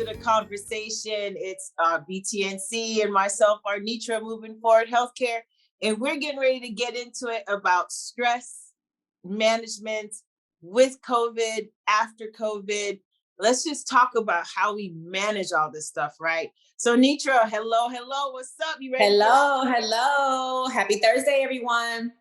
to the conversation. It's BTNC and myself, Arnetra, moving forward healthcare. And we're getting ready to get into it about stress management with COVID, after COVID. Let's just talk about how we manage all this stuff, right? So, Nitra, hello. What's up? You ready? Hello. Happy Thursday, everyone.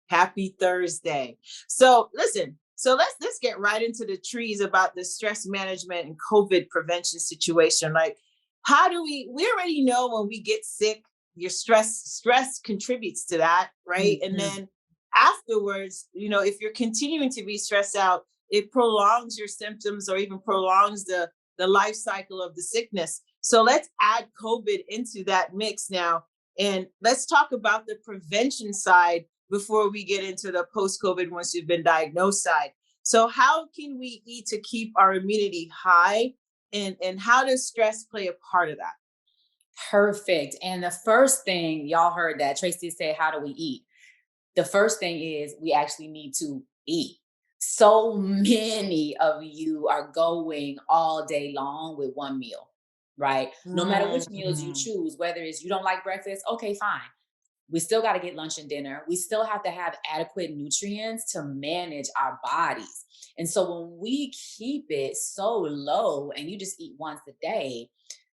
Happy Thursday. So listen, let's get right into the trees about the stress management and COVID prevention situation. Like, how do we already know when we get sick, your stress contributes to that, right? And Mhm. then afterwards, if you're continuing to be stressed out, it prolongs your symptoms or even prolongs the life cycle of the sickness. So let's add COVID into that mix now. And let's talk about the prevention side before we get into the post-COVID once you've been diagnosed side. So how can we eat to keep our immunity high? And how does stress play a part of that? Perfect. And the first thing y'all heard that Tracey say, how do we eat? The first thing is we actually need to eat. So many of you are going all day long with one meal, right? No matter which meals you Mm. choose, whether it's you don't like breakfast, okay, fine. We still got to get lunch and dinner. We still have to have adequate nutrients to manage our bodies. And so when we keep it so low and you just eat once a day,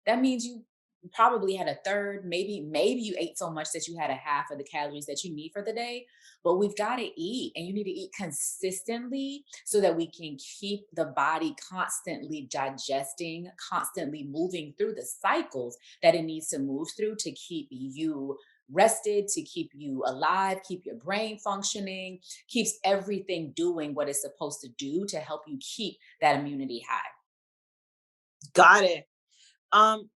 that means you probably had a third, maybe you ate so much that you had a half of the calories that you need for the day. But we've got to eat, and you need to eat consistently so that we can keep the body constantly digesting, constantly moving through the cycles that it needs to move through to keep you rested, to keep you alive, keep your brain functioning, keeps everything doing what it's supposed to do to help you keep that immunity high. Got it.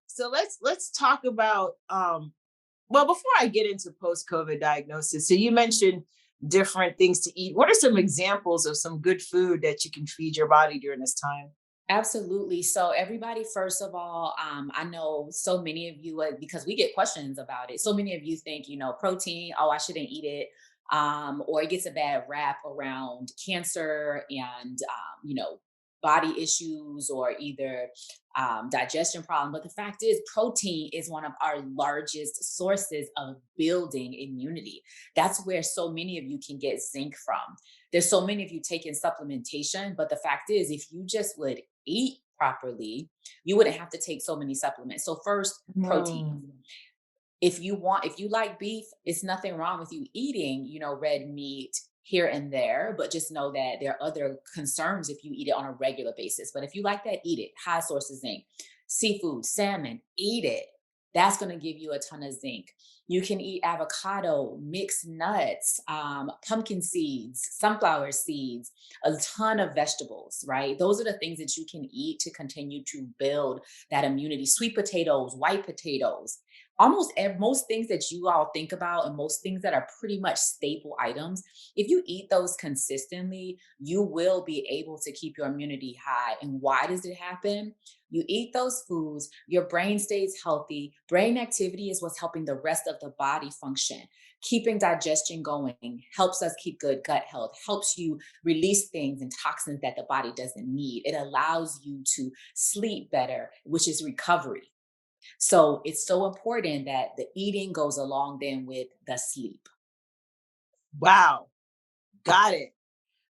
So let's talk about well, before I get into post-COVID diagnosis, so you mentioned different things to eat. What are some examples of some good food that you can feed your body during this time? Absolutely. So, everybody, first of all, I know so many of you, because we get questions about it, so many of you think, protein, oh, I shouldn't eat it. Or it gets a bad rap around cancer and, body issues or either digestion problem. But the fact is, protein is one of our largest sources of building immunity. That's where so many of you can get zinc from. There's so many of you taking supplementation, but the fact is, if you just would eat properly, you wouldn't have to take so many supplements. So first, protein. Mm. If you like beef, it's nothing wrong with you eating, red meat here and there, but just know that there are other concerns if you eat it on a regular basis. But if you like that, eat it. High source of zinc. Seafood, salmon, eat it. That's going to give you a ton of zinc. You can eat avocado, mixed nuts, pumpkin seeds, sunflower seeds, a ton of vegetables, right? Those are the things that you can eat to continue to build that immunity. Sweet potatoes, white potatoes, most things that you all think about and most things that are pretty much staple items, if you eat those consistently, you will be able to keep your immunity high. And why does it happen? You eat those foods, your brain stays healthy. Brain activity is what's helping the rest of the body function. Keeping digestion going helps us keep good gut health, helps you release things and toxins that the body doesn't need. It allows you to sleep better, which is recovery. So it's so important that the eating goes along then with the sleep. Wow, got it.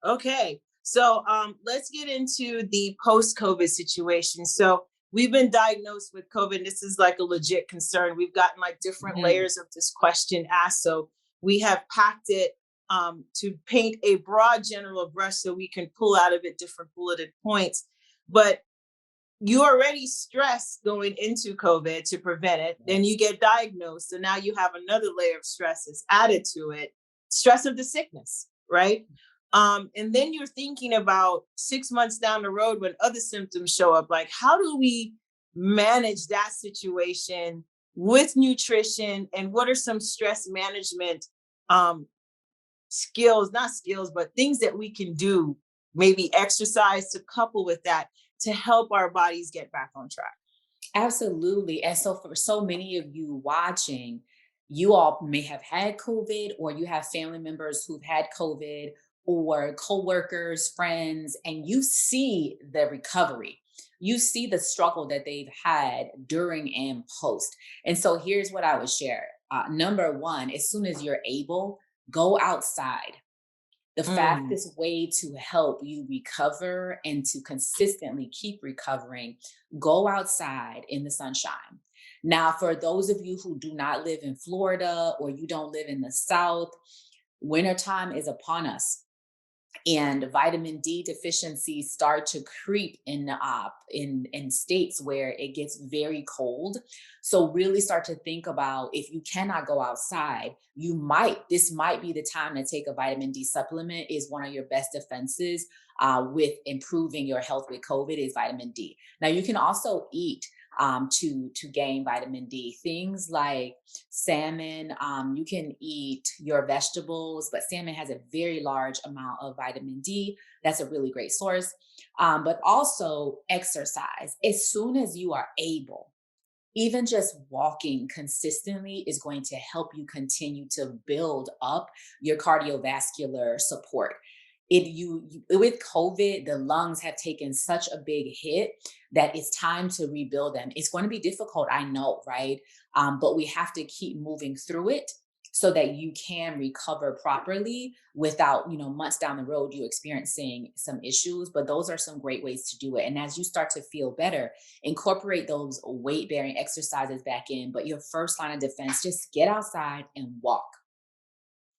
Okay. So let's get into the post-COVID situation. So we've been diagnosed with COVID. This is like a legit concern. We've gotten like different Mhm. layers of this question asked. So we have packed it to paint a broad general brush so we can pull out of it different bulleted points. But you already stressed going into COVID to prevent it. Then you Yes. get diagnosed. So now you have another layer of stress that's added to it, stress of the sickness, right? And then you're thinking about 6 months down the road when other symptoms show up, like how do we manage that situation with nutrition? And what are some stress management um, skills, not skills, but things that we can do, maybe exercise to couple with that to help our bodies get back on track. Absolutely. And so for so many of you watching, you all may have had COVID or you have family members who've had COVID or coworkers, friends, and you see the recovery. you see the struggle that they've had during and post. And so here's what I would share. Number one, as soon as you're able, go outside. The Mm. fastest way to help you recover and to consistently keep recovering, go outside in the sunshine. Now, for those of you who do not live in Florida or you don't live in the South, wintertime is upon us, and vitamin D deficiencies start to creep in states where it gets very cold. So really start to think about, if you cannot go outside, this might be the time to take a vitamin D supplement. Is one of your best defenses with improving your health with COVID is vitamin D. Now you can also eat to gain vitamin D. Things like salmon, you can eat your vegetables, but salmon has a very large amount of vitamin D. That's a really great source. But also exercise as soon as you are able. Even just walking consistently is going to help you continue to build up your cardiovascular support. With COVID, the lungs have taken such a big hit that it's time to rebuild them. It's going to be difficult, I know, right? But we have to keep moving through it so that you can recover properly without, months down the road, you experiencing some issues. But those are some great ways to do it. And as you start to feel better, incorporate those weight bearing exercises back in. But your first line of defense, just get outside and walk.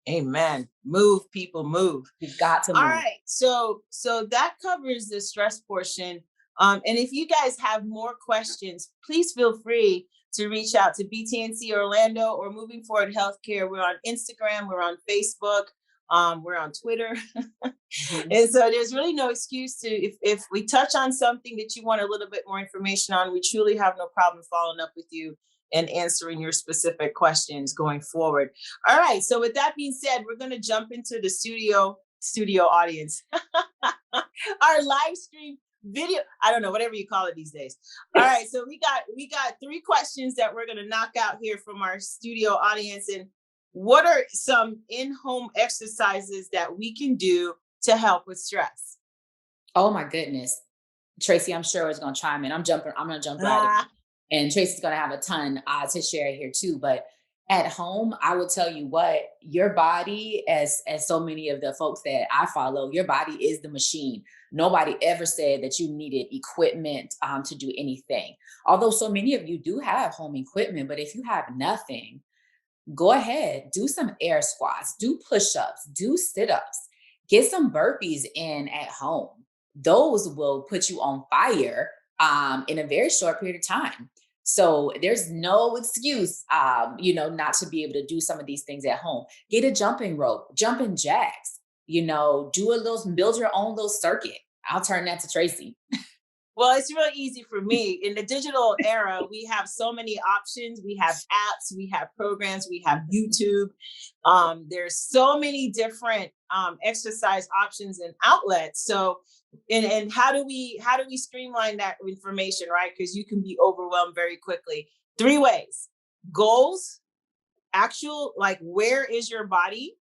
Amen. Move, people, move. You've got to All move. right. So that covers the stress portion. And if you guys have more questions, please feel free to reach out to BTNC Orlando or Moving Forward Healthcare. We're on Instagram, we're on Facebook, we're on Twitter. Mhm. And so there's really no excuse to, if we touch on something that you want a little bit more information on, we truly have no problem following up with you and answering your specific questions going forward. All right. So with that being said, we're going to jump into the studio audience. Our live stream video, I don't know, whatever you call it these days. All right. So we got 3 questions that we're going to knock out here from our studio audience. And what are some in-home exercises that we can do to help with stress? Oh my goodness. Tracey, I'm sure is going to chime in. I'm going to jump right in. Ah, And Tracy's going to have a ton to share here too. But at home, I will tell you what, your body, as so many of the folks that I follow, your body is the machine. Nobody ever said that you needed equipment to do anything. Although so many of you do have home equipment, but if you have nothing, go ahead, do some air squats, do push-ups, do sit-ups, get some burpees in at home. Those will put you on fire in a very short period of time. So there's no excuse, not to be able to do some of these things at home. Get a jumping rope, jumping jacks, build your own little circuit. I'll turn that to Tracy. well, it's real easy for me. In the digital era, we have so many options. We have apps, we have programs, we have YouTube. There's so many different exercise options and outlets. So, and how do we streamline that information, right? Because you can be overwhelmed very quickly. 3 ways: goals, actual, like, where is your body,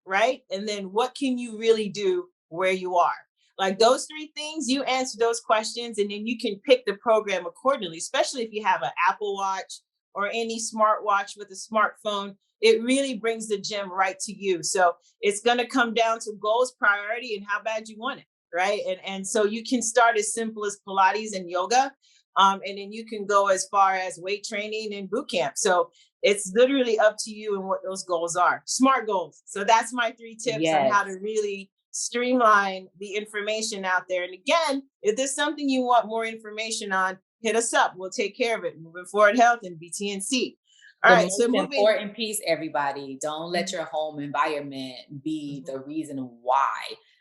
right? And then what can you really do where you are? Like those 3 things, you answer those questions, and then you can pick the program accordingly, especially if you have an Apple Watch or any smartwatch with a smartphone. It really brings the gym right to you. So it's going to come down to goals, priority, and how bad you want it, right? And so you can start as simple as Pilates and yoga. And then you can go as far as weight training and boot camp. So it's literally up to you and what those goals are. Smart goals. So that's my 3 tips on how to Yes. really streamline the information out there. And again, if there's something you want more information on, hit us up. We'll take care of it. Moving Forward Health and BTNC. All The right. So most moving. important piece, everybody, don't let your home environment be the reason why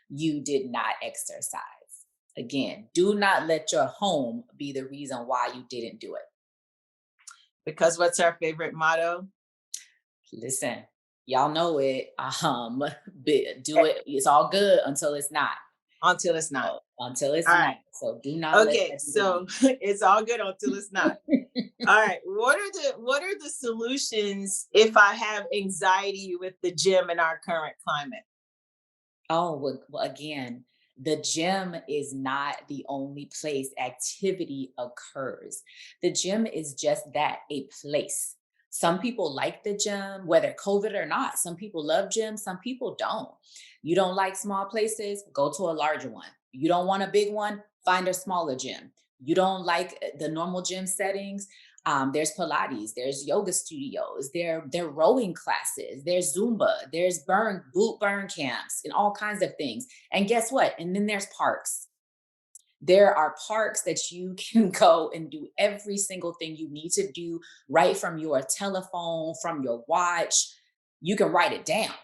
you did not exercise. Again, do not let your home be the reason why you didn't do it. Because what's our favorite motto? Listen, y'all know it. Do Eh, it. It's all good until it's not. Until it's not. Until it's All not. right. So do not let Okay. that be So it's all good until it's not. All right. What are the solutions if I have anxiety with the gym in our current climate? Oh, well, again, The gym is not the only place activity occurs. The gym is just that, a place. Some people like the gym, whether COVID or not. Some people love gyms, some people don't. You don't like small places, go to a larger one. You don't want a big one, find a smaller gym. You don't like the normal gym settings. There's Pilates, there's yoga studios, there are rowing classes, there's Zumba, there's burn camps, and all kinds of things. And guess what? And then there's parks. There are parks that you can go and do every single thing you need to do right from your telephone, from your watch. You can write it down,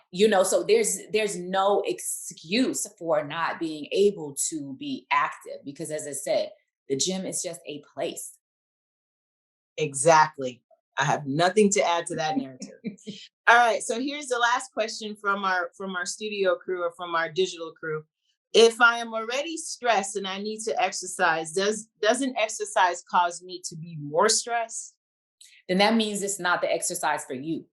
so there's no excuse for not being able to be active, because as I said, the gym is just a place. Exactly. I have nothing to add to that narrative. All right. So here's the last question from our studio crew, or from our digital crew. If I am already stressed and I need to exercise, doesn't exercise cause me to be more stressed? Then that means it's not the exercise for you,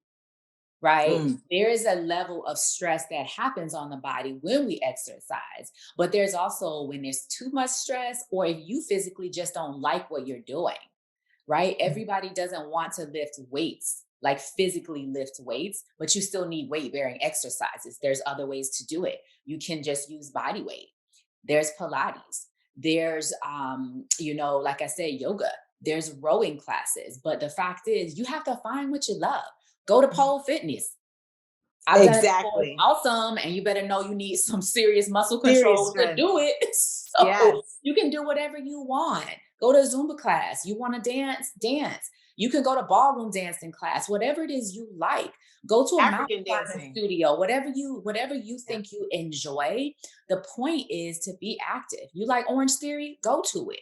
right? Mm, There is a level of stress that happens on the body when we exercise, but there's also when there's too much stress, or if you physically just don't like what you're doing, right? Everybody doesn't want to lift weights, like physically lift weights, but you still need weight bearing exercises. There's other ways to do it. You can just use body weight. There's Pilates. There's, like I said, yoga. There's rowing classes. But the fact is, you have to find what you love. Go to pole fitness. I've done it before. It's exactly. awesome. And you better know you need some serious muscle Serious control to strength. do it. So Yes. you can do whatever you want. Go to a Zumba class. You want to dance. You can go to ballroom dancing class, whatever it is you like. Go to a mountain African climbing dancing. studio, whatever you Yeah. think you enjoy. The point is to be active. You like Orange Theory? Go to it.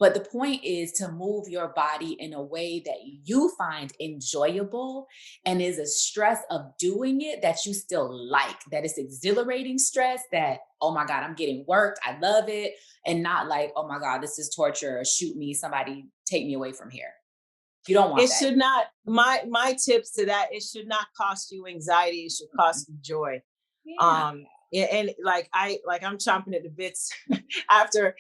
But the point is to move your body in a way that you find enjoyable, and is a stress of doing it that you still like, that is exhilarating stress that, oh my God, I'm getting worked. I love it. And not like, oh my God, this is torture. Shoot me, somebody take me away from here. You don't want It that. should not, my tips to that, it should not cost you anxiety. It should cost you joy. Yeah. And I'm chomping at the bits after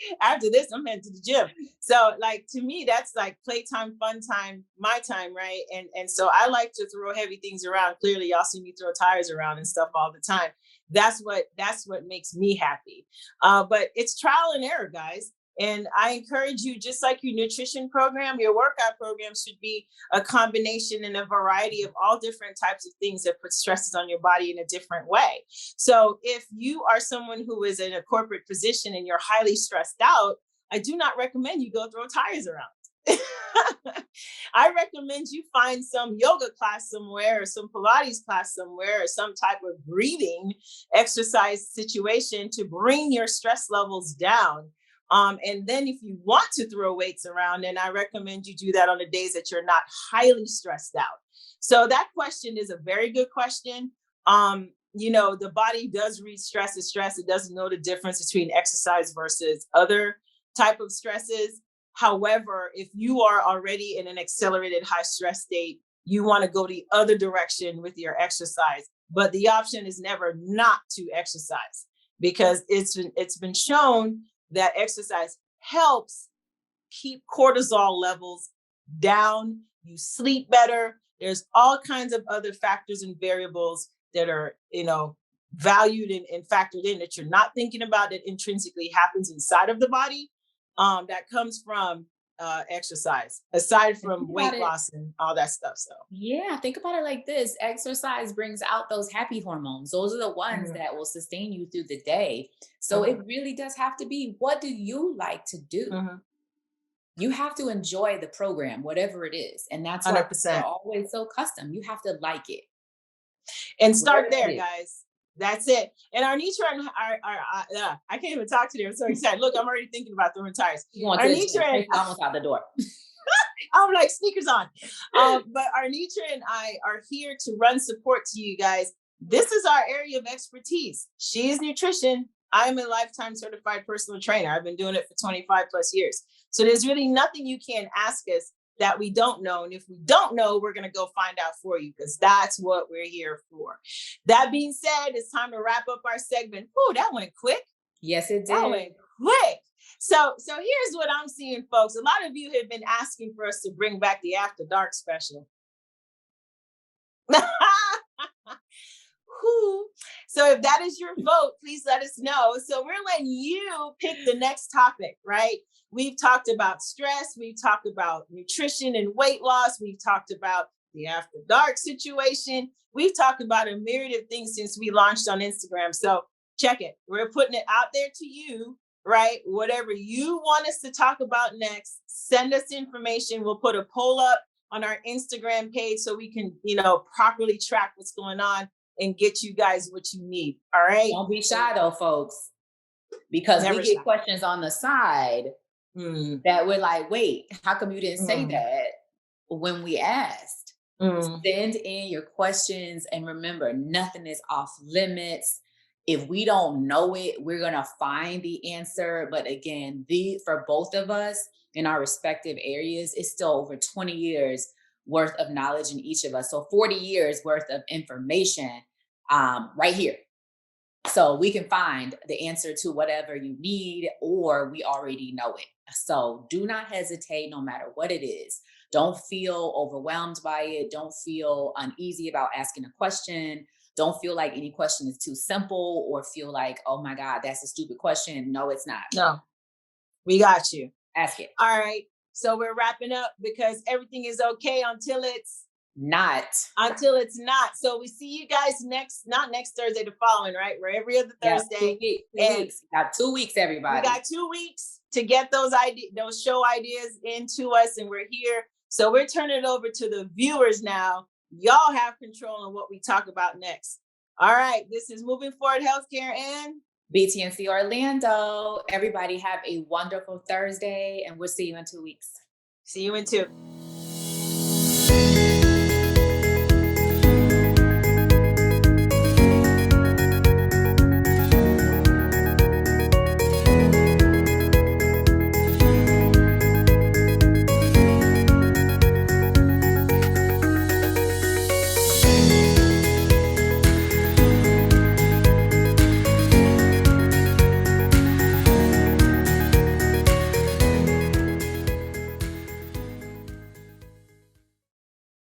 this, I'm heading to the gym. So like, to me, that's like playtime, fun time, my time, right? And so I like to throw heavy things around. Clearly y'all see me throw tires around and stuff all the time. That's what makes me happy. But it's trial and error, guys. And I encourage you, just like your nutrition program, your workout program should be a combination and a variety of all different types of things that put stresses on your body in a different way. So if you are someone who is in a corporate position and you're highly stressed out, I do not recommend you go throw tires around. I recommend you find some yoga class somewhere, or some Pilates class somewhere, or some type of breathing exercise situation to bring your stress levels down. And then if you want to throw weights around, then I recommend you do that on the days that you're not highly stressed out. So that question is a very good question. The body does read stress as stress. It doesn't know the difference between exercise versus other type of stresses. However, if you are already in an accelerated high stress state, you want to go the other direction with your exercise. But the option is never not to exercise, because it's been shown that exercise helps keep cortisol levels down. You sleep better. There's all kinds of other factors and variables that are, valued and factored in that you're not thinking about, that intrinsically happens inside of the body, that comes from exercise, aside from weight loss and all that stuff. So yeah, think about it like this. Exercise brings out those happy hormones. Those are the ones Mhm. that will sustain you through the day. So Mhm. it really does have to be, what do you like to do? Mhm. You have to enjoy the program, whatever it is. And that's why people are 100%. always so custom. You have to like it, And start whatever it there, is. guys. That's it. And Arnetra and I can't even talk to them. I'm so excited. Look, I'm already thinking about throwing tires. You going to the gym, Arnetra and Tracey's almost out the door. I'm like, sneakers on. But Arnetra and I are here to run support to you guys. This is our area of expertise. She is nutrition. I'm a lifetime certified personal trainer. I've been doing it for 25 plus years. So there's really nothing you can ask us that we don't know. And if we don't know, we're going to go find out for you, because that's what we're here for. That being said, it's time to wrap up our segment. Ooh, that went quick. Yes, it That did. went quick. So here's what I'm seeing, folks. A lot of you have been asking for us to bring back the After Dark special. Who? So if that is your vote, please let us know. So we're letting you pick the next topic, right? We've talked about stress. We've talked about nutrition and weight loss. We've talked about the after dark situation. We've talked about a myriad of things since we launched on Instagram. So check it. We're putting it out there to you, right? Whatever you want us to talk about next, send us information. We'll put a poll up on our Instagram page so we can, properly track what's going on and get you guys what you need. All right. Don't be shy though, folks, because Never we get shy. questions on the side that we're like, wait, how come you didn't say that when we asked? Send in your questions, and remember, nothing is off limits. If we don't know it, we're gonna find the answer. But again, for both of us in our respective areas, it's still over 20 years worth of knowledge in each of us. So 40 years worth of information right here. So we can find the answer to whatever you need, or we already know it. So do not hesitate, no matter what it is. Don't feel overwhelmed by it. Don't feel uneasy about asking a question. Don't feel like any question is too simple or feel like, oh my God, that's a stupid question. No, it's not. No, we got you. Ask it. All right. So we're wrapping up because everything is okay until it's not. So we see you guys not next Thursday, the following, right? We're every other Thursday. Two weeks. Got 2 weeks, everybody. We got 2 weeks to get those show ideas into us, and we're here. So we're turning it over to the viewers now. Y'all have control on what we talk about next. All right. This is Moving Forward Healthcare and BTNC Orlando. Everybody have a wonderful Thursday, and we'll see you in 2 weeks. See you in 2.